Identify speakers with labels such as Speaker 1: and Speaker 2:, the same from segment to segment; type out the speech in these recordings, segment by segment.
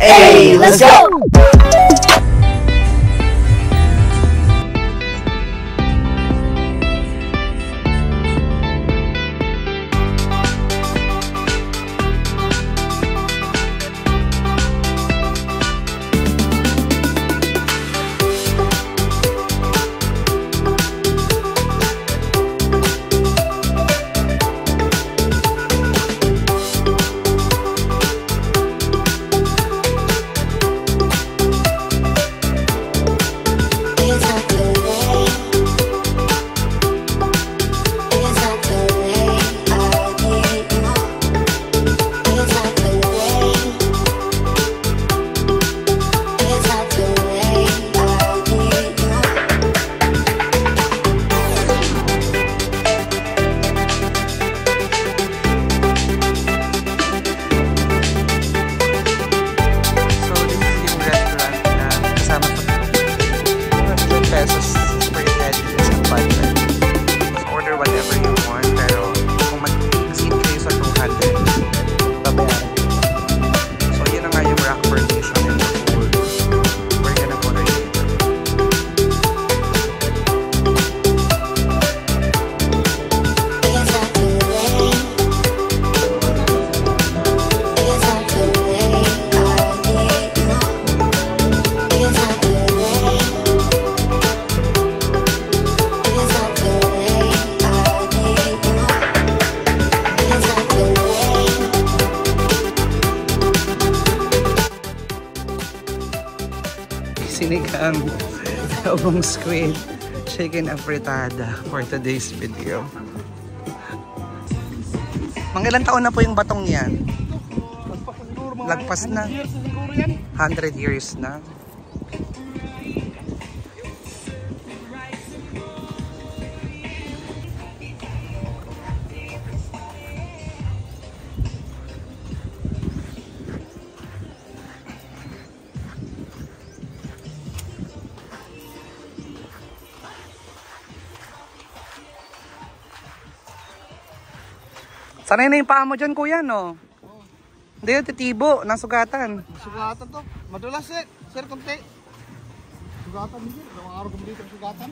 Speaker 1: Hey, let's go! Sinigang taong squid chicken afritada for today's video. Mga ilang taon na po yung batong yan? Lagpas na 100 years na. Sanay na yung paa mo dyan, kuya, no? Hindi yung titibo, nasugatan.
Speaker 2: Sugatan to. Madulas eh. Sir, kunti. Sugatan din. Dalawang araw kami dito sugatan.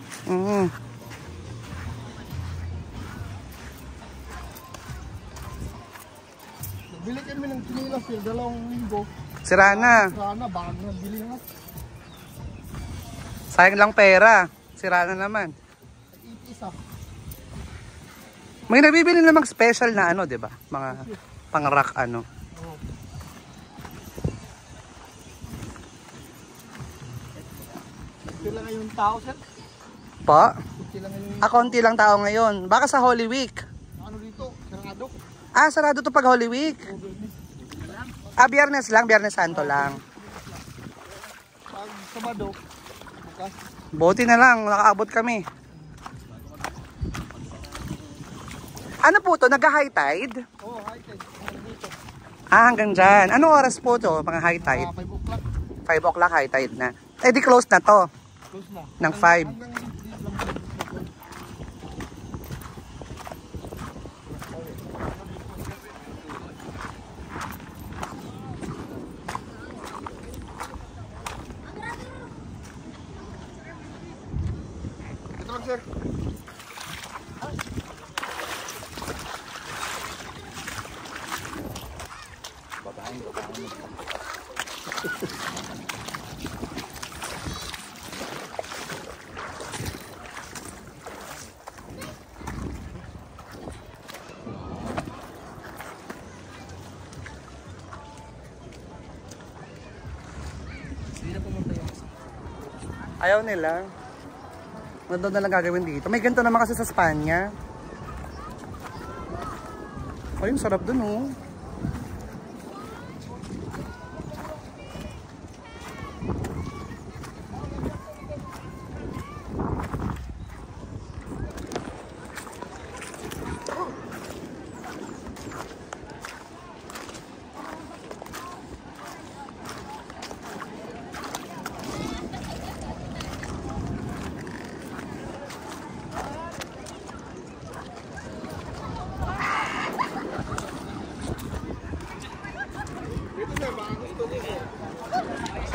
Speaker 2: Nagbili kami ng chinilas sir. 2 linggo.
Speaker 1: Sira na.
Speaker 2: Sira na. Bakit nagbili na.
Speaker 1: Sayang lang pera. Sira na naman.
Speaker 2: Isa.
Speaker 1: May nabibili namang special na ano, 'di ba? Mga pang-rack ano.
Speaker 2: Konti lang yung tao, sir.
Speaker 1: Pa?
Speaker 2: Konti lang yung...
Speaker 1: Konti lang tao ngayon. Baka sa Holy Week.
Speaker 2: Ano dito? Sarado.
Speaker 1: Sarado to pag Holy Week. Biyernes lang, Biyernes Santo lang.
Speaker 2: Pag Sabado, bukas.
Speaker 1: Buti na lang, nakaabot kami. Ano po to? Nag-high tide?
Speaker 2: Oo, high tide.
Speaker 1: Hanggang dyan. Anong oras po to? Mga high tide?
Speaker 2: 5 o'clock.
Speaker 1: 5 o'clock high tide na. Di close na to.
Speaker 2: Close na.
Speaker 1: Ng 5.
Speaker 2: Ito lang, sir.
Speaker 1: Ayaw nila. Ano na lang gagawin dito? May ganito naman kasi sa Spanya. Ay, yung sarap dun, oh.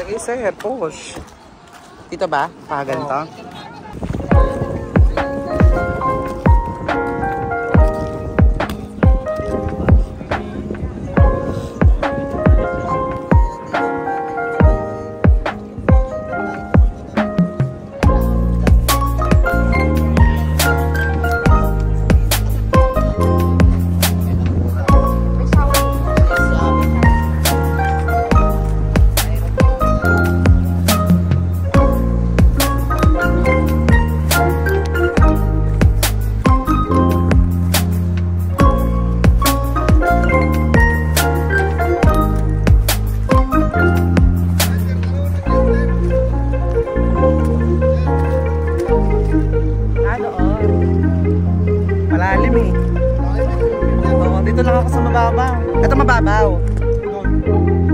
Speaker 1: Sige sir, push. Dito ba? Ganito? Malalim eh. Oo, dito lang ako sa mababaw. Ito mababaw.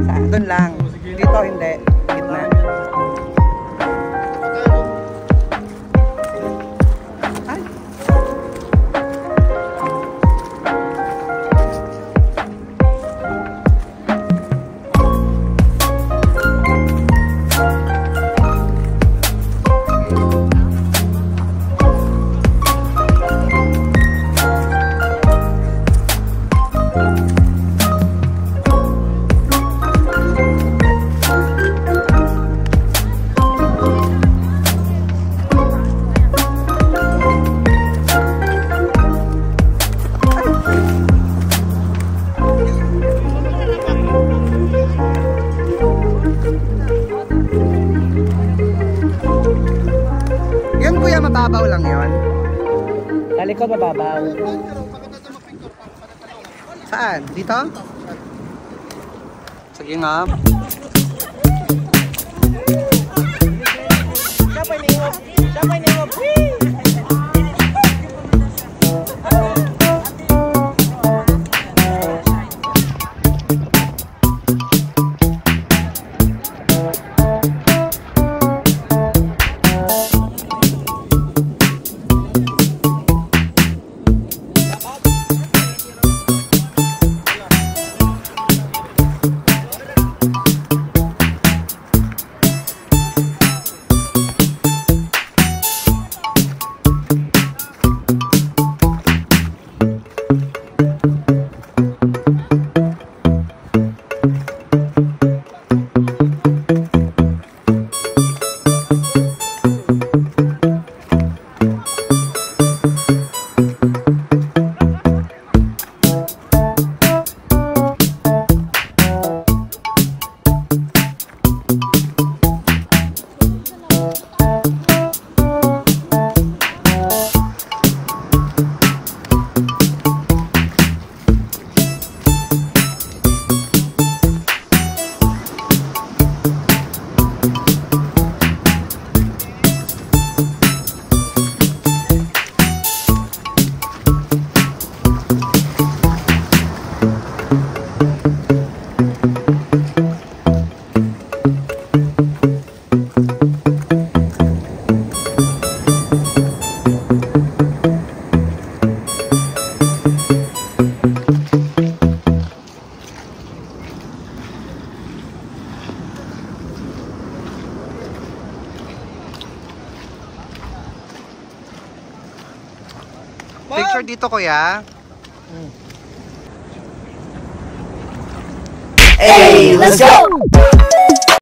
Speaker 1: Saan? Doon lang. Dito hindi. Gitna. Ay. Yun kuya, mababaw lang yun. Dali ko mababaw. Saan? Dito? Sige nga. Dapat ningop. Picture dito kuya.
Speaker 3: Hey, let's go!